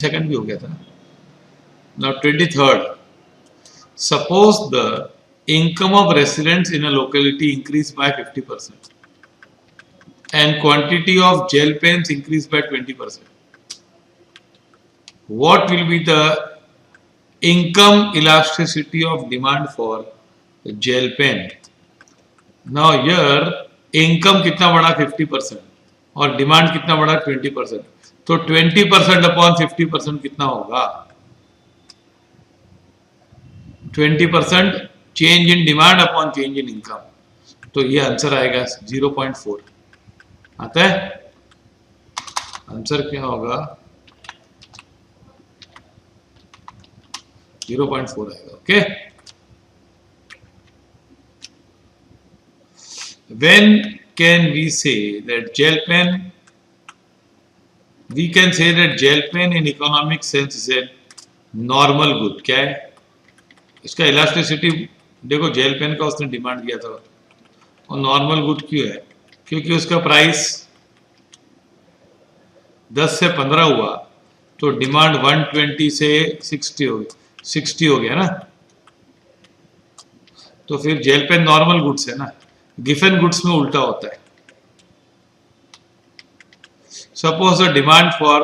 Second भी हो गया था. Now 23rd. Suppose the income of residents in a locality increased by 50% and quantity of gel pens increased by 20%. What will be the income elasticity of demand for gel pen? Now here income कितना बढ़ा 50% और demand कितना बढ़ा 20%. तो 20% upon 50% कितना होगा? 20% change in demand upon change in income. तो ये आंसर आएगा 0.4. आता है? आंसर क्या होगा? 0.4 आएगा. Okay. When can we say that gel pen? We can say that gel pen in economic sense is a normal good. क्या है? इसका इलास्टिसिटी देखो, जेल पेन का उसने डिमांड किया था और नॉर्मल गुड क्यों है? क्योंकि उसका प्राइस 10 से 15 हुआ तो डिमांड 120 से 60 हो गया ना. तो फिर जेल पेन नॉर्मल गुड्स है ना. गिफन गुड्स में उल्टा होता है. Suppose the demand for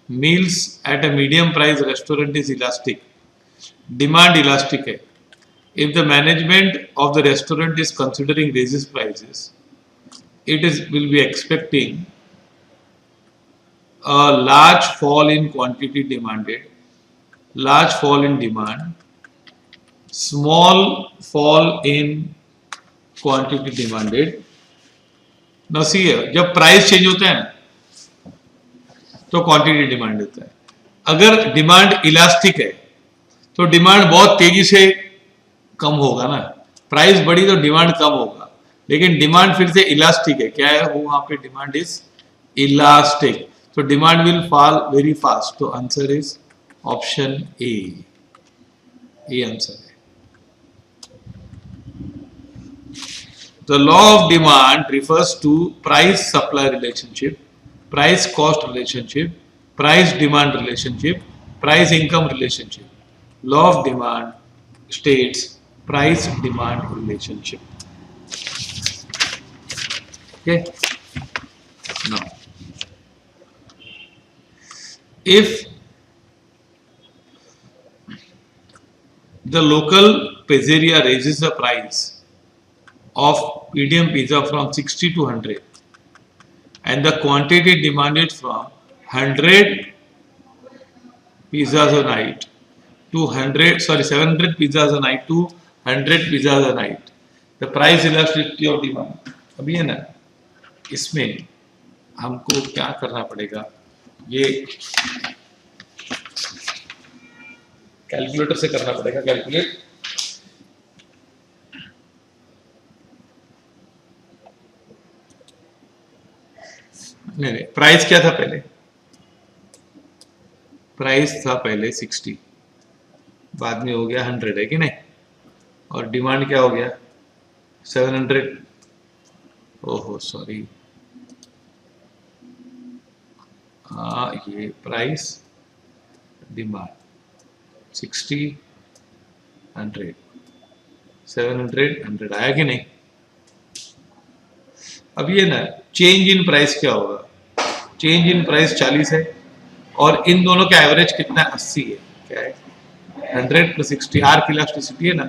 meals at a medium price restaurant is elastic. Demand elastic है. If the management of the restaurant is considering raises prices, it will be expecting a large fall in quantity demanded, large fall in demand, small fall in quantity demanded. Now see here, जब price change होता है ना तो quantity demand होता है. अगर demand elastic है तो डिमांड बहुत तेजी से कम होगा ना. प्राइस बढ़ी तो डिमांड कम होगा, लेकिन डिमांड फिर से इलास्टिक है. क्या है वो? वहां पे डिमांड इज इलास्टिक, तो demand will fall very fast. तो आंसर इज ऑप्शन ए. ये आंसर है. The law of demand refers to price supply relationship, price cost relationship, price demand relationship, price income relationship. Law of demand states price demand relationship. Okay. Now if the local pizzeria raises the price of medium pizza from 60 to 100 and the quantity demanded from 100 pizzas a night to 700 pizzas a night to 100 pizzas a night, the price elasticity of demand. अभी है ना, इसमें हमको क्या करना पड़ेगा? ये calculator से करना पड़ेगा. कैलकुलेट. नहीं, प्राइस क्या था पहले? प्राइस था पहले 60, बाद में हो गया 100, है कि नहीं? और डिमांड क्या हो गया? 700. ओहो सॉरी, ये प्राइस डिमांड 60 100 700 100 आया कि नहीं? अब ये ना चेंज इन प्राइस क्या होगा? चेंज इन प्राइस 40 है और इन दोनों का एवरेज कितना? 80 है. क्या है? 100 प्लस 60. आर की इलास्टिसिटी है ना,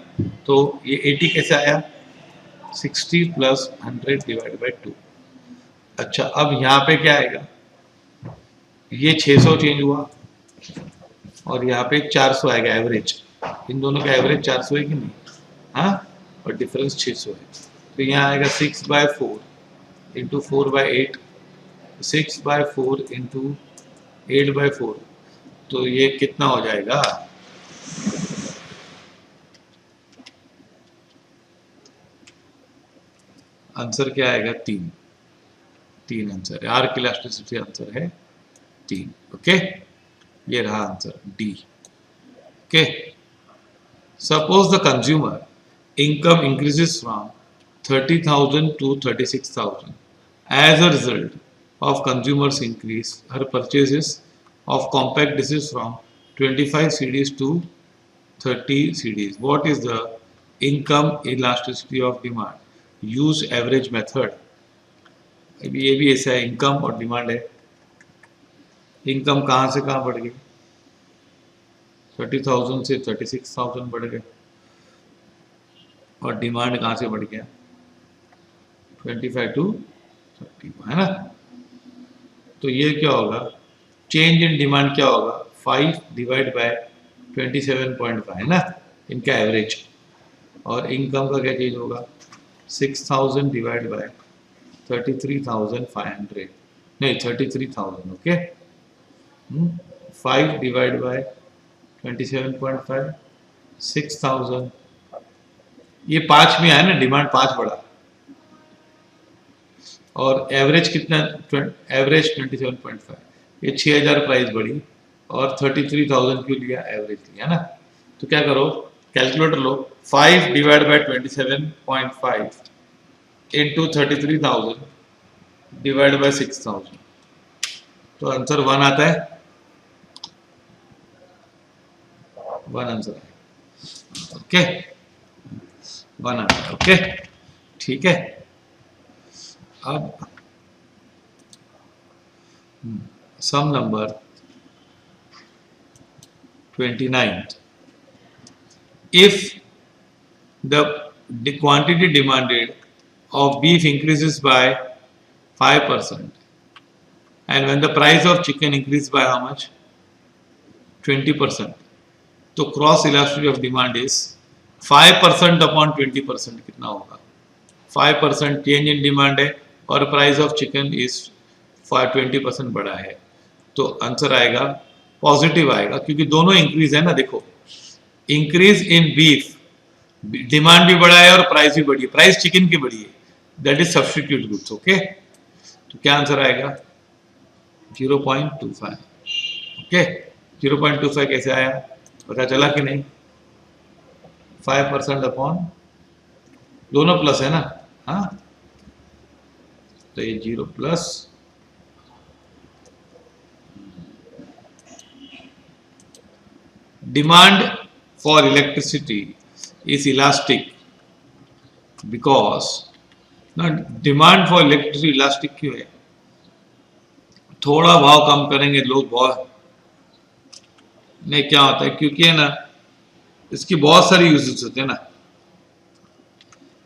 तो ये 80 कैसे आया? 60 प्लस 100 डिवाइड बाई 2. अच्छा, अब यहाँ पे क्या आएगा? ये 600 चेंज हुआ और यहाँ पे 400 आएगा एवरेज. इन दोनों का एवरेज 400 है कि नहीं? हाँ, और डिफरेंस 600 है. तो यहाँ आएगा 6/4 इंटू 4/8, 6/4 इंटू 8/4. तो ये कितना हो जाएगा? आंसर क्या आएगा? 3 आंसर है. आर की इलास्टिसिटी आंसर है 3. ओके, ये रहा answer D. Okay. Suppose the consumer income increases from 30,000 to 36,000. As a result of consumers increase, her purchases of compact discs from 25 CDs to 30 CDs. What is the income elasticity of demand? Use average method. अभी ये भी ऐसा है, income और demand है. Income कहाँ से कहाँ बढ़ गई? 30,000 से 36,000 बढ़ गए. और डिमांड कहाँ से बढ़ गया? 25 टू 30, है ना. तो ये क्या होगा? चेंज इन डिमांड क्या होगा? 5 डिवाइड बाय 27.5, है ना, इनका एवरेज. और इनकम का क्या चेंज होगा? 6,000 डिवाइड बाय 33,500, नहीं 33,000. ओके. 5 divide by 27.5, 6,000. ये 5 में आया ना, डिमांड 5 बढ़ा. और एवरेज कितना? एवरेज 27.5. ये 6,000 प्राइस बढ़ी और 33,000 क्यों लिया? एवरेज लिया ना. तो क्या करो, calculator low. 5 divide by 27.5 into 33,000 divide by 6,000. तो आंसर 1 आता है. 1 आंसर है. ओके, 1 आता है. ओके, ठीक है. अब सम number 29. If the quantity demanded of beef increases by 5% and when the price of chicken increases by how much? 20%. तो cross elasticity of demand is 5% upon 20%. कितना होगा? 5% चेंज इन डिमांड है और प्राइस ऑफ चिकन इज 20% बढ़ा है. तो answer आएगा positive आएगा, क्योंकि दोनों इंक्रीज है ना. देखो, इंक्रीज इन बीफ, डिमांड भी बढ़ा है और प्राइस भी बढ़ी है. प्राइस चिकन की बढ़ी है, that is substitute goods. Okay, तो क्या आंसर आएगा? 0.25. ओके, 0.25 कैसे आया? पता चला कि नहीं? 5% अपॉन, दोनों प्लस है ना. हाँ, तो ये 0 plus demand for electricity is elastic because ना. डिमांड फॉर इलेक्ट्रिसिटी इलास्टिक क्यों है? थोड़ा भाव कम करेंगे लोग बहुत नहीं, क्या होता है? क्योंकि है ना, इसकी बहुत सारी यूजेस होते हैं ना.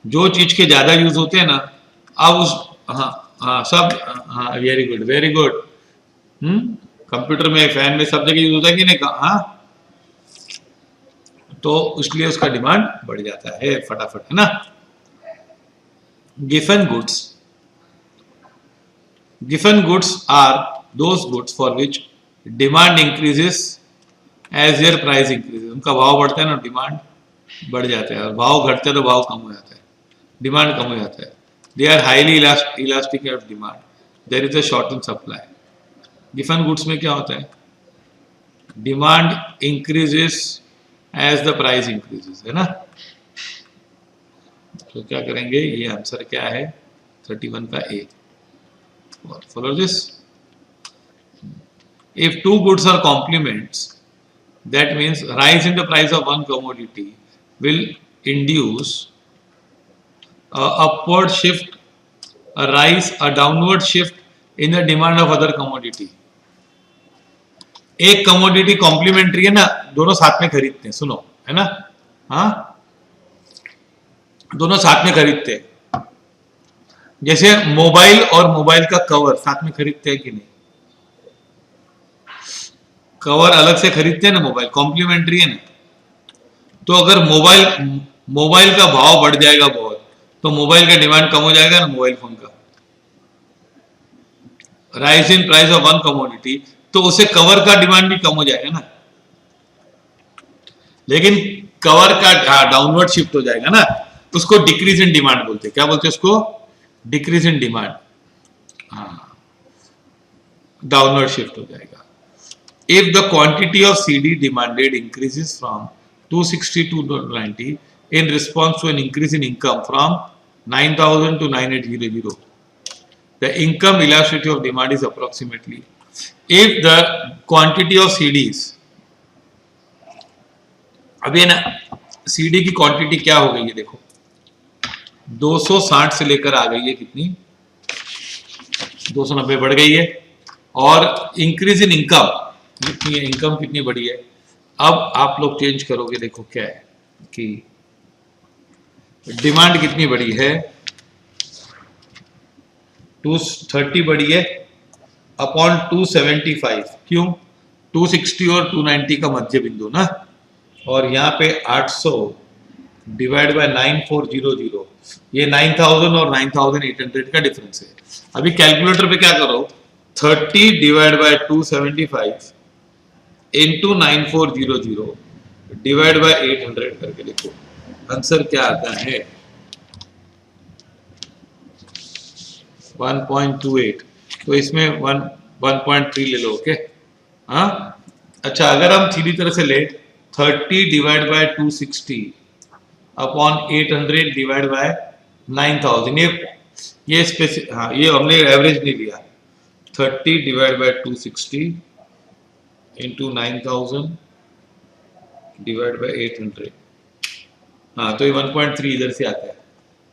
जो चीज के ज्यादा यूज होते हैं ना, अब उस हाँ सब, हाँ very good very good. Computer में, फैन में, सब जगह यूज होता है कि नहीं? हाँ, तो इसलिए उसका डिमांड बढ़ जाता है फटाफट, है ना. गिवन goods are those goods for which demand increases as their price increases. उनका भाव बढ़ता है ना, डिमांड बढ़ जाता है. और भाव घटता है तो भाव कम हो जाता है, डिमांड कम हो जाता है. They are highly elastic of demand, there is a short in supply. गिवन गुड्स में क्या होता है? Demand increases as the price increases, है ना. तो क्या करेंगे? ये आंसर क्या है? 31 का A. Follow this. If two goods are complements, that means rise in the price of one commodity will induce a upward shift, a rise, a downward shift in the demand of other commodity. एक commodity complementary है ना, दोनों साथ में खरीदते हैं. सुनो, है ना. हाँ, दोनों साथ में खरीदते हैं. जैसे मोबाइल और मोबाइल का कवर साथ में खरीदते हैं कि नहीं? कवर अलग से खरीदते हैं ना, मोबाइल कॉम्प्लीमेंट्री है ना. तो अगर मोबाइल का भाव बढ़ जाएगा बहुत, तो मोबाइल का डिमांड कम हो जाएगा ना, मोबाइल फोन का. Rise in price of one commodity, तो उसे कवर का डिमांड भी कम हो जाएगा ना. लेकिन कवर का डाउनवर्ड शिफ्ट हो जाएगा ना, उसको डिक्रीज इन डिमांड बोलते हैं. क्या बोलते हैं उसको? Decrease in demand. हाँ, डाउनवर्ड शिफ्ट हो जाएगा. If the quantity of CD demanded increases from 260 to 290 in response to an increase in income from 9,000 to 9,800, the income elasticity of demand is approximately if the quantity of CDs, अभी ना CD की quantity क्या हो गई है देखो, 260 से लेकर आ गई है कितनी, 290 बढ़ गई है। और इंक्रीज इन इनकम कितनी है, इनकम कितनी बढ़ी है। अब आप लोग चेंज करोगे, देखो क्या है कि डिमांड कितनी बढ़ी है, 230 बढ़ी है अपॉन 275, क्यों, 260 और 290 का मध्य बिंदु ना, और यहाँ पे 800 डिवाइड बाय 9400, ये 9000 और 9800 का डिफरेंस है। अभी कैलकुलेटर पे क्या करो, 30 divide by 275 into 9400 divide by 800 करके देखो आंसर क्या आता है, 1.28। तो इसमें 1.3 ले लो, ओके। हाँ, अच्छा, अगर हम सीधी तरह से ले 30 divide by 260 upon 800 divide by 9000, ये स्पेसिफिक, हाँ ये हमने एवरेज नहीं लिया, 30 divide by 260 into 9000 divide by 800, हाँ तो ये 1.3 इधर से आता है,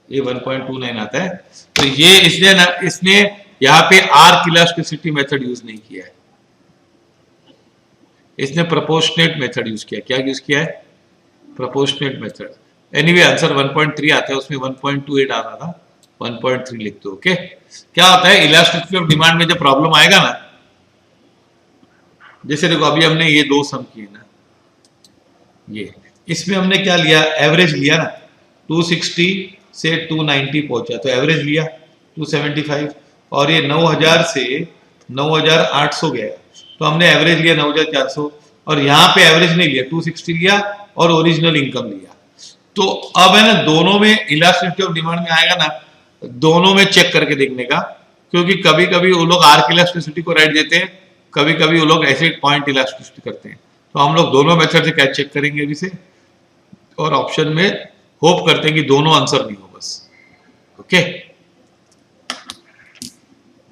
ये 1.29 आता है। तो ये इसने यहाँ पे आर्क इलास्टिसिटी मेथड यूज नहीं किया है, इसने प्रोपोर्शनेट मेथड यूज किया। क्या यूज किया है, प्रोपोर्शनेट मेथड। एनीवे आंसर 1.3 आता है, उसमें 1.28 आ रहा था, 1.3 लिख दो, ओके। क्या होता है इलास्टिसिटी ऑफ डिमांड में जब प्रॉब्लम आएगा ना, जैसे देखो अभी हमने ये दो सम किए ना, ये इसमें हमने क्या लिया, एवरेज लिया ना, 260 से 290 पहुंचा तो एवरेज लिया 275, और ये 9000 से 9800 गया तो हमने एवरेज लिया 9400, और यहाँ पे एवरेज नहीं लिया, 260 लिया और ओरिजिनल इनकम लिया। तो अब है ना, दोनों में इलास्टिसिटी ऑफ डिमांड में आएगा ना, दोनों में चेक करके देखने का, क्योंकि कभी कभी वो लोग आर्क इलास्टिसिटी को राइट देते हैं, कभी कभी वो लोग ऐसे पॉइंट इलास्टिसिटी करते हैं। तो हम लोग दोनों मेथड से क्या चेक करेंगे अभी से, और ऑप्शन में होप करते हैं कि दोनों आंसर नहीं हो बस, ओके।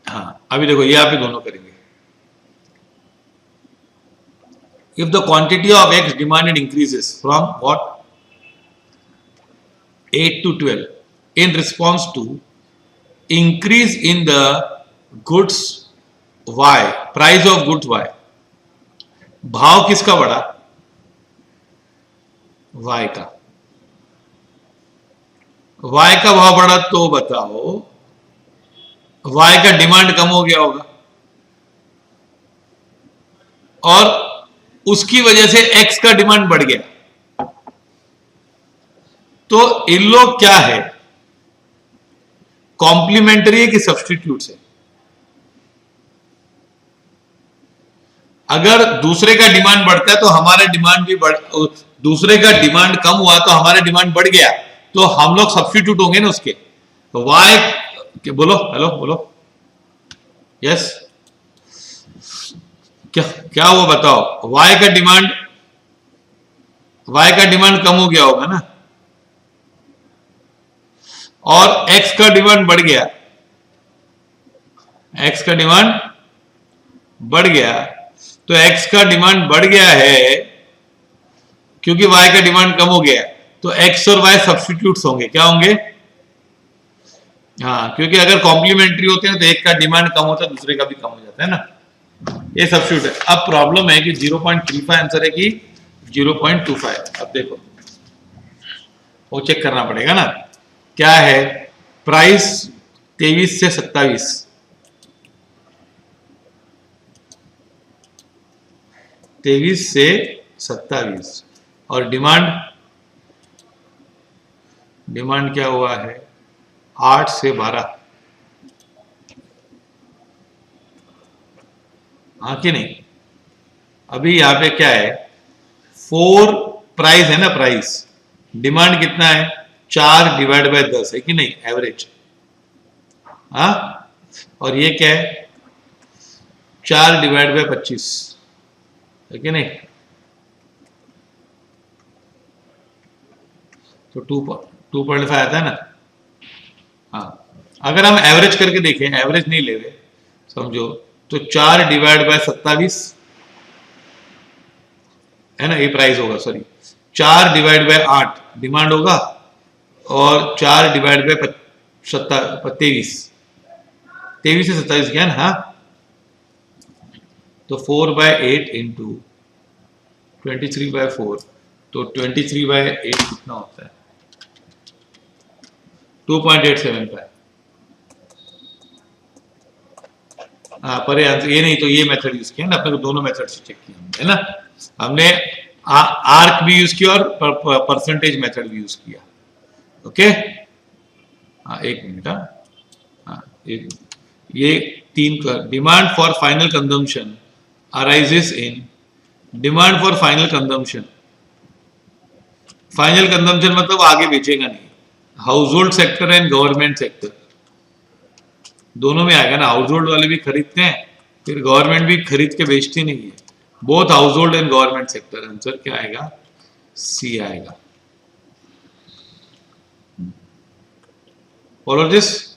हाँ अभी देखो यहाँ पे दोनों करेंगे। If the quantity of x demanded increases from what 8 to 12 in response to increase in the goods y, price of goods y, भाव किसका बढ़ा, y का, y का भाव बढ़ा, तो बताओ y का डिमांड कम हो गया होगा, और उसकी वजह से x का डिमांड बढ़ गया। तो इन लोग क्या है, कॉम्प्लीमेंट्री है कि सब्स्टिट्यूट है। अगर दूसरे का डिमांड बढ़ता है तो हमारा डिमांड भी बढ़, दूसरे का डिमांड कम हुआ तो हमारा डिमांड बढ़ गया, तो हम लोग सब्स्टिट्यूट होंगे ना उसके। तो वाई, बोलो, हेलो बोलो, यस, क्या हुआ बताओ, वाई का डिमांड कम हो गया होगा ना, और x का डिमांड बढ़ गया, x का डिमांड बढ़ गया, तो x का डिमांड बढ़ गया है क्योंकि y का डिमांड कम हो गया, तो x और y सब्स्टिट्यूट्स होंगे, क्या होंगे, हाँ, क्योंकि अगर कॉम्प्लीमेंट्री होते हैं तो एक का डिमांड कम होता है, दूसरे का भी कम हो जाता है ना, ये सब्स्टिट्यूट है। अब प्रॉब्लम है कि 0.35 आंसर है कि 0.25, अब देखो वो चेक करना पड़ेगा ना, क्या है, प्राइस 23 से 27, 23 से 27, और डिमांड क्या हुआ है, 8 से 12, हाँ कि नहीं। अभी यहाँ पे क्या है, 4 प्राइस है ना, प्राइस, डिमांड कितना है, 4 डिवाइड बाय 10 है कि नहीं, एवरेज, हाँ, और ये क्या है, 4 डिवाइड बाय 25 है कि नहीं, तो 2.5 आता है ना। हाँ, अगर हम एवरेज करके देखें, एवरेज नहीं ले रहे समझो, तो 4 डिवाइड बाय 27 है ना, ये प्राइस होगा, सॉरी 4 डिवाइड बाय 8 डिमांड होगा और 4 डिवाइड बाय 23 23 से 27 गया ना, हाँ, तो 4 बाय 8 इंटू 23 बाय 4, तो 23 बाय 8 कितना होता है, 2.875। हाँ, पर ये नहीं तो ये मेथड यूज किया ना अपने को, दोनों मेथड से चेक किया है ना, हमने आर्क भी यूज किया और परसेंटेज मेथड भी यूज किया। ओके, हाँ एक मिनट, हाँ ये 3 का demand for final consumption arises in demand for final consumption, final consumption मतलब आगे बेचेगा नहीं, house hold sector and government sector दोनों में आएगा ना, हाउस होल्ड वाले भी खरीदते हैं, फिर गवर्नमेंट भी खरीद के बेचती नहीं है, both house hold and government sector. Answer क्या आएगा, सी आएगा। Follow this.